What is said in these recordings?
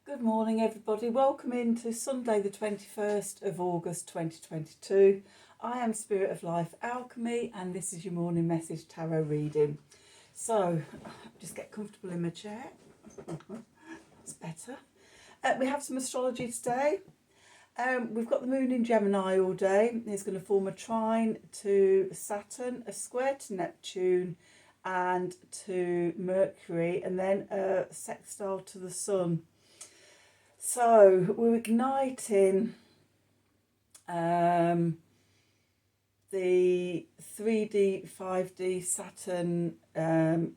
Good morning, everybody. Welcome into Sunday, the 21st of August 2022. I am Spirit of Life Alchemy, and this is your morning message tarot reading. So, just get comfortable in my chair. That's better. We have some astrology today. We've got the moon in Gemini all day. It's going to form a trine to Saturn, a square to Neptune, and to Mercury, and then a sextile to the sun. So we're igniting the 3D, 5D Saturn,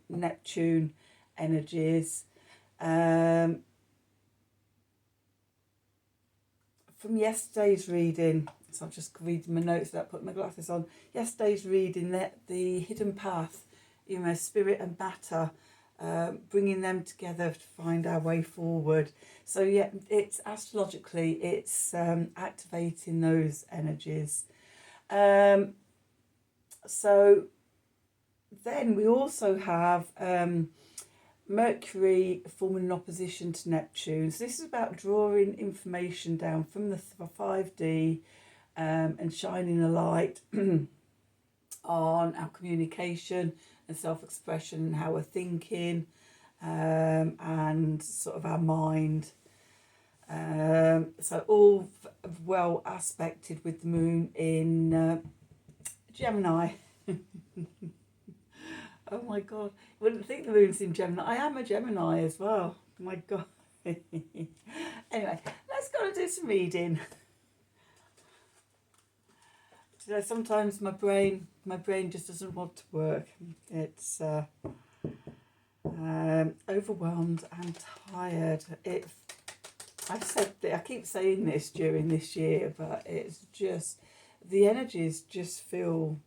Neptune energies from yesterday's reading. So I'm just reading my notes without putting my glasses on. Yesterday's reading, that the hidden path, spirit and matter, bringing them together to find our way forward. So yeah, it's astrologically, it's activating those energies. So then we also have Mercury forming an opposition to Neptune. So this is about drawing information down from the 5D and shining a light on our communication and self-expression and how we're thinking, and sort of our mind. So all well aspected with the moon in Gemini. Oh my God, I wouldn't think the moon's in Gemini. I am a Gemini as well. Oh my God. Anyway, let's go and do some reading. So sometimes my brain just doesn't want to work. It's overwhelmed and tired. I keep saying this during this year, but it's just, the energies just feel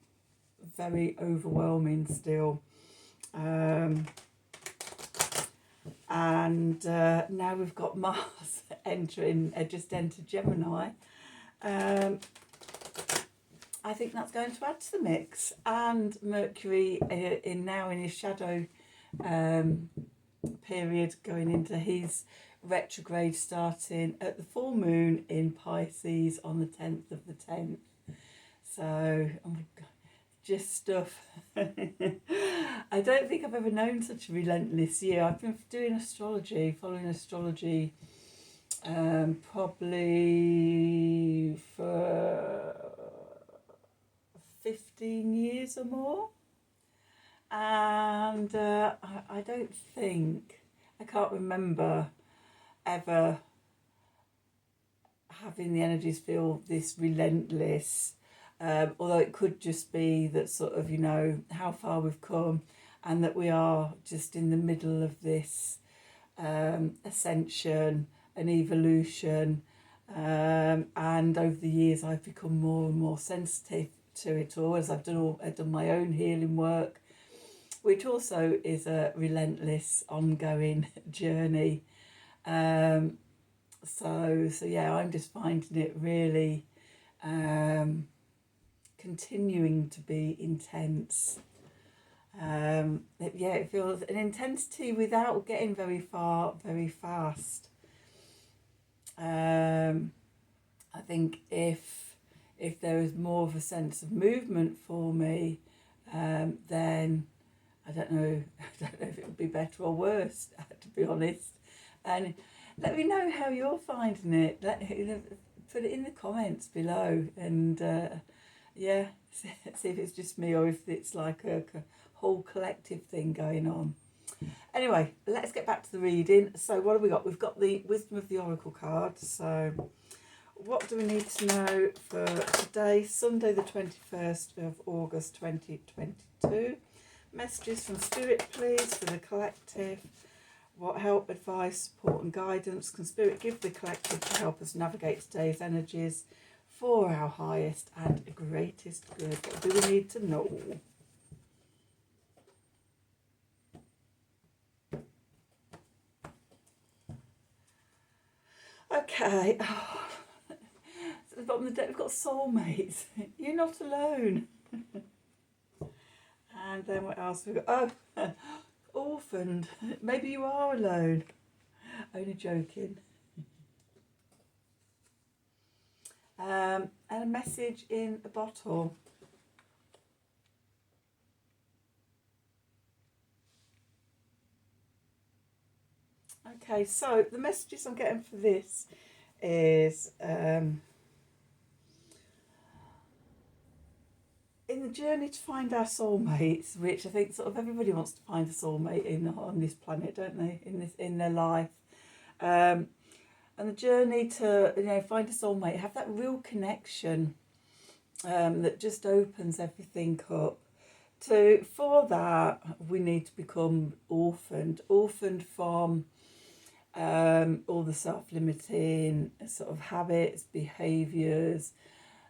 very overwhelming still. And now we've got Mars just entered Gemini. I think that's going to add to the mix, and Mercury now in his shadow period, going into his retrograde, starting at the full moon in Pisces on the 10th of the 10th. So, oh my God, just stuff. I don't think I've ever known such a relentless year. I've been following astrology, probably for 15 years or more, and I can't remember ever having the energies feel this relentless, although it could just be that sort of, how far we've come, and that we are just in the middle of this ascension and evolution, and over the years I've become more and more sensitive to it all, as I've done my own healing work, which also is a relentless ongoing journey. So yeah, I'm just finding it really continuing to be intense. It feels an intensity without getting very far very fast. I think if there is more of a sense of movement for me, then I don't know if it would be better or worse, to be honest. And let me know how you're finding it. Put it in the comments below, and see if it's just me or if it's like a whole collective thing going on. Anyway, let's get back to the reading. So what have we got? We've got the Wisdom of the Oracle card. So what do we need to know for today, Sunday the 21st of August 2022? Messages from Spirit, please, for the collective. What help, advice, support and guidance can Spirit give the collective to help us navigate today's energies for our highest and greatest good? What do we need to know? Okay. At the bottom of the deck, we've got soulmates. You're not alone. And then what else have we got? Oh, orphaned. Maybe you are alone. Only joking. and a message in a bottle. Okay, so the messages I'm getting for this is in the journey to find our soulmates, which I think sort of everybody wants to find a soulmate on this planet, don't they? In their life, and the journey to find a soulmate, have that real connection that just opens everything up. For that, we need to become orphaned from all the self-limiting sort of habits, behaviours,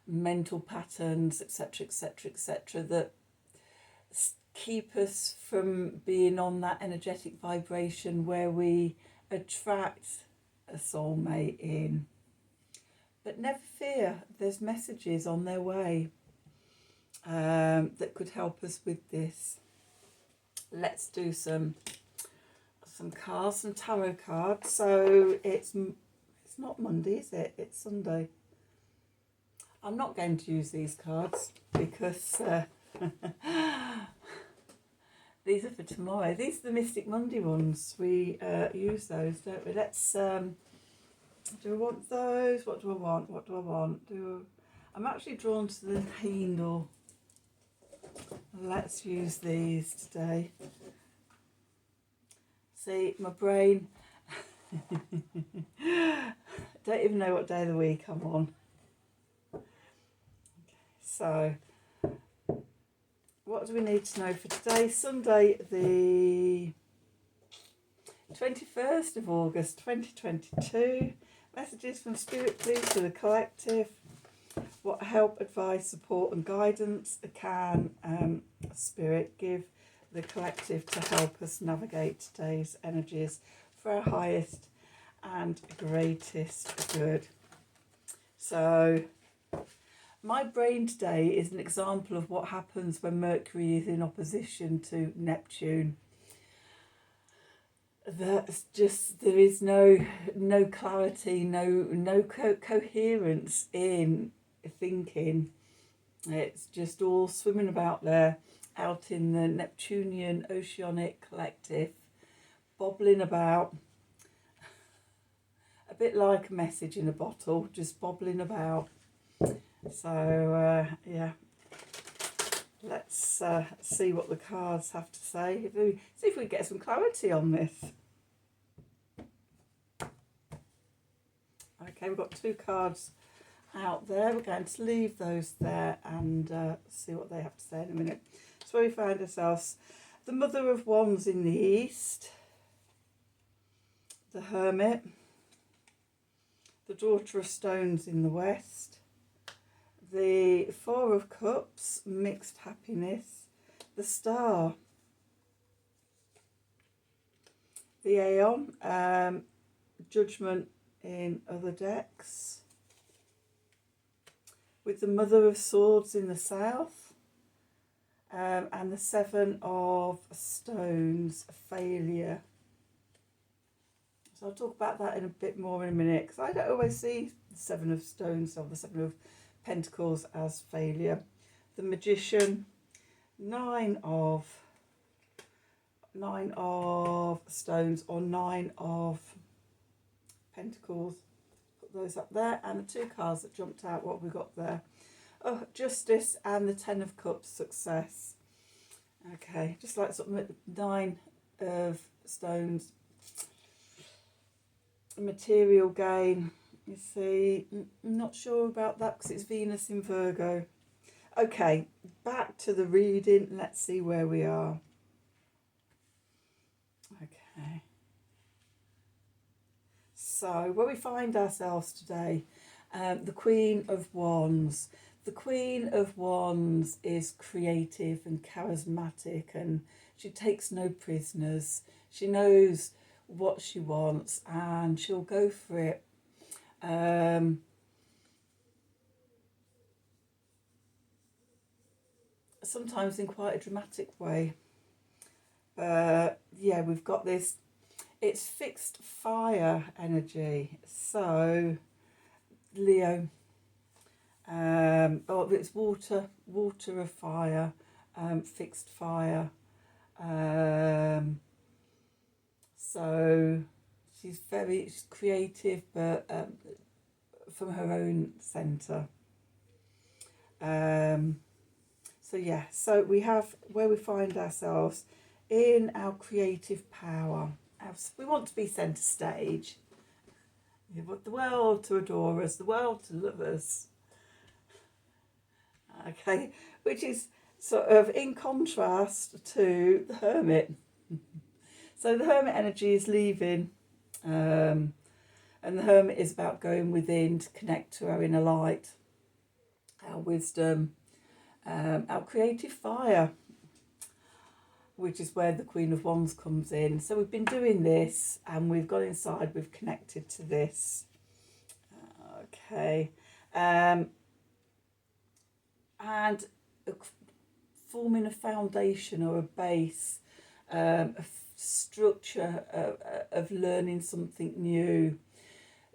mental patterns, etc., etc., etc., that keep us from being on that energetic vibration where we attract a soulmate in. But never fear, there's messages on their way that could help us with this. Let's do some cards, some tarot cards. So it's not Monday, is it? It's Sunday. I'm not going to use these cards because these are for tomorrow. These are the Mystic Monday ones. We use those, don't we? Let's. Do I want those? What do I want? What do I want? I'm actually drawn to the handle. Let's use these today. See, my brain. Don't even know what day of the week I'm on. So, what do we need to know for today? Sunday, the 21st of August 2022. Messages from Spirit, please, to the collective. What help, advice, support and guidance can Spirit give the collective to help us navigate today's energies for our highest and greatest good? So, my brain today is an example of what happens when Mercury is in opposition to Neptune. That's just, there is no clarity, no coherence in thinking. It's just all swimming about there, out in the Neptunian oceanic collective, bobbling about, a bit like a message in a bottle, just bobbling about. So yeah, let's see what the cards have to say. See if we get some clarity on this. Okay, we've got two cards out there. We're going to leave those there and see what they have to say in a minute. So we find ourselves the Mother of Wands in the east, the Hermit, the Daughter of Stones in the west, the Four of Cups, mixed happiness, the Star, the Aeon, Judgment in other decks, with the Mother of Swords in the south, and the Seven of Stones, failure. So I'll talk about that in a bit more in a minute, because I don't always see the Seven of Stones or the Seven of Pentacles as failure. The Magician, Nine of Stones or Nine of Pentacles. Put those up there, and the two cards that jumped out, what we got there. Oh, Justice and the Ten of Cups, success. Okay, just like sort of Nine of Stones, material gain. You see, I'm not sure about that because it's Venus in Virgo. Okay, back to the reading. Let's see where we are. Okay. So, where we find ourselves today, the Queen of Wands. The Queen of Wands is creative and charismatic, and she takes no prisoners. She knows what she wants and she'll go for it. Sometimes in quite a dramatic way. Yeah, we've got this, it's fixed fire energy. So, Leo, It's water of fire, fixed fire. So she's creative, but from her own centre. So we have where we find ourselves in our creative power. We want to be centre stage. We want the world to adore us, the world to love us. Okay, which is sort of in contrast to the Hermit. So the Hermit energy is leaving, and the Hermit is about going within to connect to our inner light, our wisdom, our creative fire, which is where the Queen of Wands comes in. So we've been doing this and we've gone inside, we've connected to this. Okay. And forming a foundation or a base, a structure of learning something new.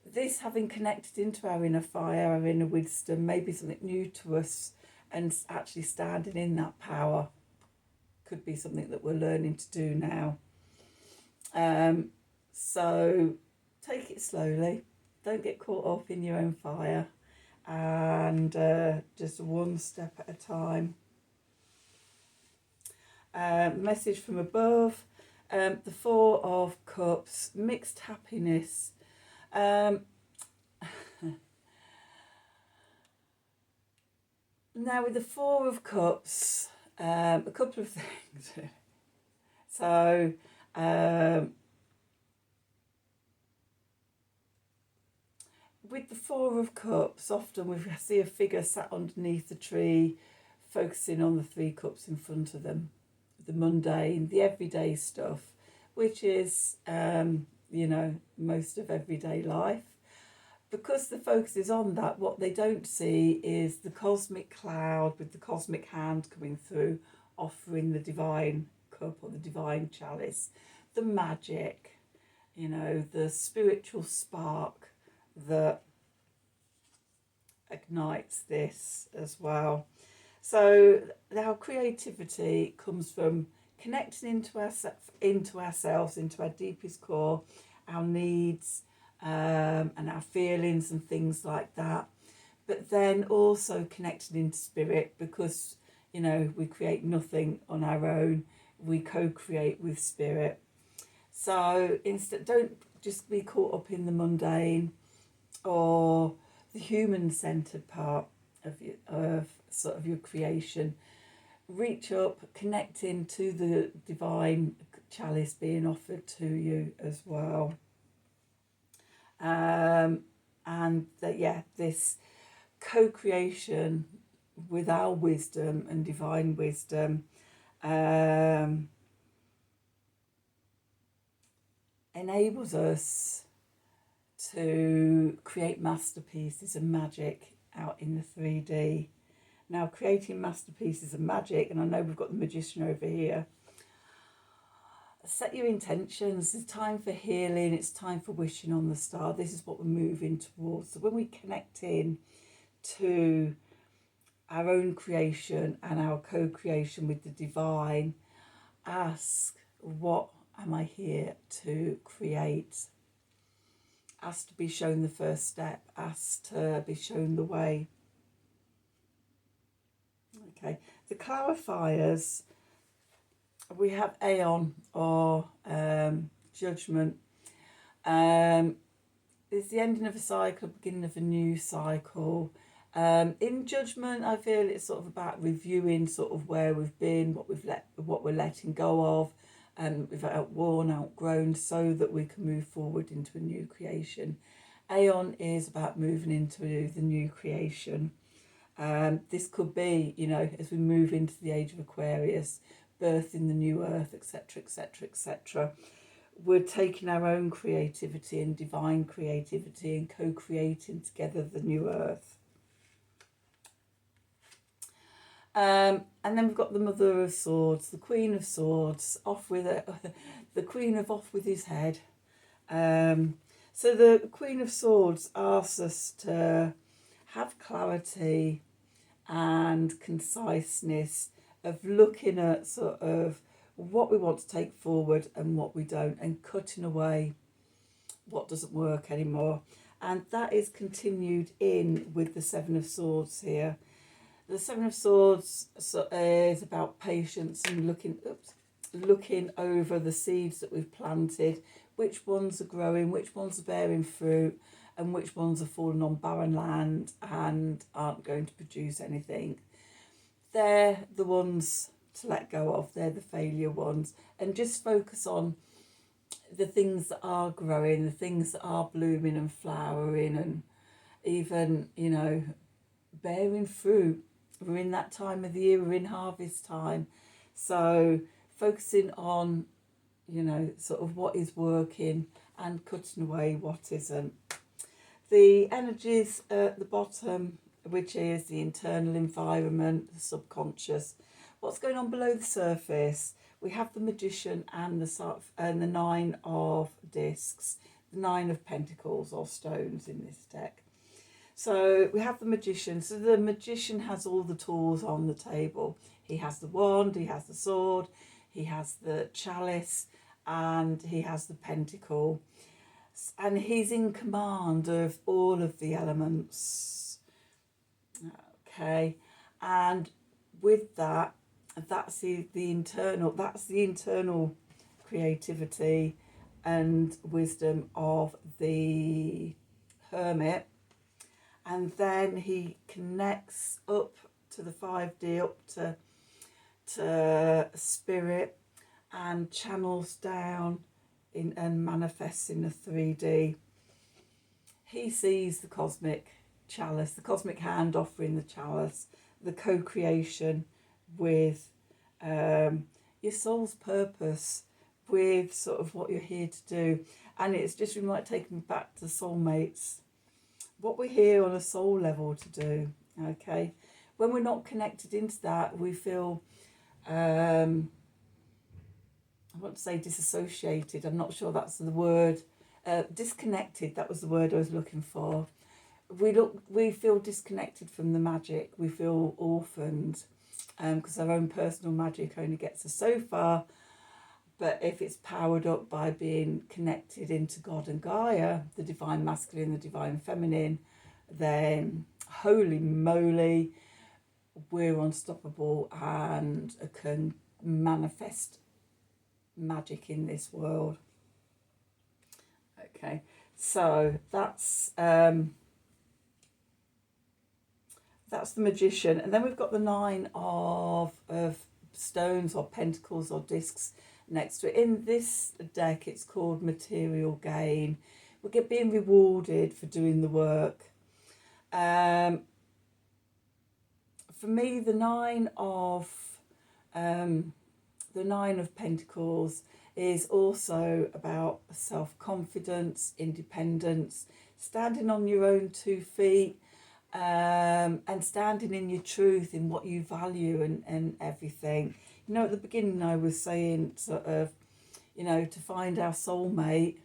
This having connected into our inner fire, our inner wisdom, maybe something new to us, and actually standing in that power could be something that we're learning to do now. So take it slowly, don't get caught up in your own fire, and just one step at a time. Message from above, the Four of Cups, mixed happiness. Now with the Four of Cups, a couple of things. So with the Four of Cups, often we see a figure sat underneath the tree, focusing on the three cups in front of them, the mundane, the everyday stuff, which is, most of everyday life. Because the focus is on that, what they don't see is the cosmic cloud with the cosmic hand coming through, offering the divine cup or the divine chalice, the magic, the spiritual spark that ignites this as well. So our creativity comes from connecting into ourselves, into our deepest core, our needs, and our feelings and things like that. But then also connected into spirit, because we create nothing on our own. We co-create with spirit. So instead, don't just be caught up in the mundane or the human-centered part of sort of your creation. Reach up, connecting to the divine chalice being offered to you as well. And that, this co-creation with our wisdom and divine wisdom enables us to create masterpieces and magic out in the 3D. Now, creating masterpieces and magic, and I know we've got the magician over here. Set your intentions. It's time for healing. It's time for wishing on the star. This is what we're moving towards. So when we connect in to our own creation and our co-creation with the divine, ask, what am I here to create? Ask to be shown the first step. Ask to be shown the way. Okay, the clarifiers, we have Aeon or Judgment. It's the ending of a cycle, beginning of a new cycle. In Judgment, I feel it's sort of about reviewing sort of where we've been, what we're letting go of, and we've outgrown, so that we can move forward into a new creation. Aeon is about moving into the new creation. This could be, as we move into the age of Aquarius, birth in the new earth, etc., etc., etc. We're taking our own creativity and divine creativity and co-creating together the new earth. And then we've got the Mother of Swords, the Queen of Swords, the Queen of off with his head. So the Queen of Swords asks us to have clarity and conciseness of looking at sort of what we want to take forward and what we don't, and cutting away what doesn't work anymore. And that is continued in with the Seven of Swords here. The Seven of Swords is about patience and looking over the seeds that we've planted, which ones are growing, which ones are bearing fruit, and which ones are falling on barren land and aren't going to produce anything. They're the ones to let go of. They're the failure ones. And just focus on the things that are growing, the things that are blooming and flowering, and even, bearing fruit. We're in that time of the year, we're in harvest time. So focusing on, sort of what is working and cutting away what isn't. The energies at the bottom, which is the internal environment, the subconscious, what's going on below the surface. We have the Magician and the Nine of Discs, the Nine of Pentacles or stones in this deck. So we have the Magician. So the Magician has all the tools on the table. He has the wand, he has the sword, he has the chalice, and he has the pentacle. And he's in command of all of the elements. Okay. And with that, that's the internal creativity and wisdom of the Hermit. And then he connects up to the 5D, up to Spirit, and channels down in and manifests in the 3D. He sees the cosmic chalice, the cosmic hand offering the chalice, the co-creation with your soul's purpose, with sort of what you're here to do. And it's just, we might take me back to soulmates, what we're here on a soul level to do. Okay, when we're not connected into that, we feel I want to say disassociated, I'm not sure that's the word, disconnected, that was the word I was looking for. We feel disconnected from the magic, we feel orphaned, because our own personal magic only gets us so far. But if it's powered up by being connected into God and Gaia, the divine masculine, the divine feminine, then holy moly, we're unstoppable and can manifest magic in this world. Okay, so that's the Magician. And then we've got the Nine of stones or pentacles or discs next to it. In this deck, it's called material gain. We're being rewarded for doing the work. For me, the Nine of Pentacles is also about self-confidence, independence, standing on your own 2 feet, and standing in your truth, in what you value and everything. At the beginning I was saying sort of, to find our soulmate,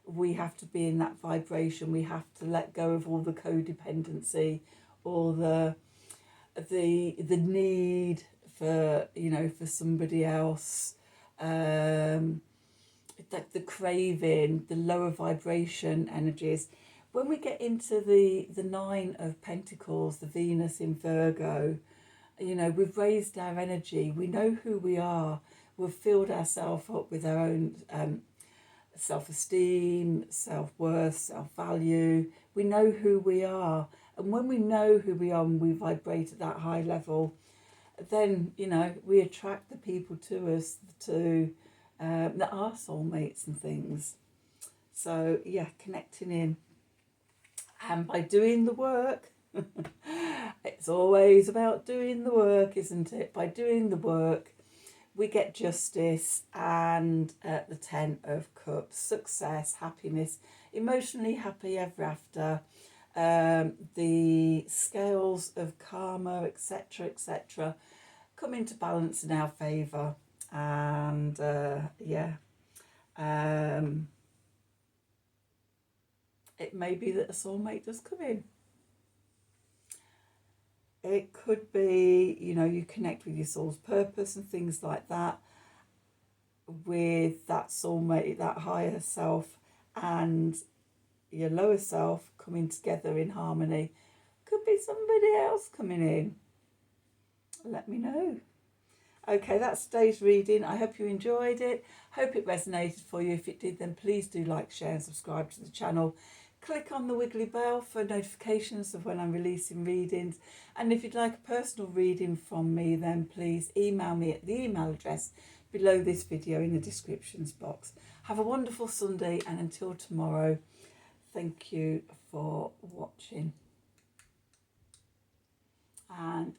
we have to be in that vibration. We have to let go of all the codependency, all the need for, for somebody else, the craving, the lower vibration energies. When we get into the Nine of Pentacles, the Venus in Virgo, we've raised our energy. We know who we are. We've filled ourselves up with our own self-esteem, self-worth, self-value. We know who we are. And when we know who we are and we vibrate at that high level, then, we attract the people to us that are soulmates and things. So, yeah, connecting in. And by doing the work, it's always about doing the work, isn't it? By doing the work, we get justice and the Ten of Cups, success, happiness, emotionally happy ever after, the scales of karma, etc., come into balance in our favour. And it may be that a soulmate does come in. It could be, you know, you connect with your soul's purpose and things like that, with that soulmate, that higher self, and your lower self coming together in harmony. Could be somebody else coming in. Let me know. Okay, that's today's reading. I hope you enjoyed it. Hope it resonated for you. If it did, then please do like, share and subscribe to the channel. Click on the wiggly bell for notifications of when I'm releasing readings. And if you'd like a personal reading from me, then please email me at the email address below this video in the descriptions box. Have a wonderful Sunday, and until tomorrow, thank you for watching. And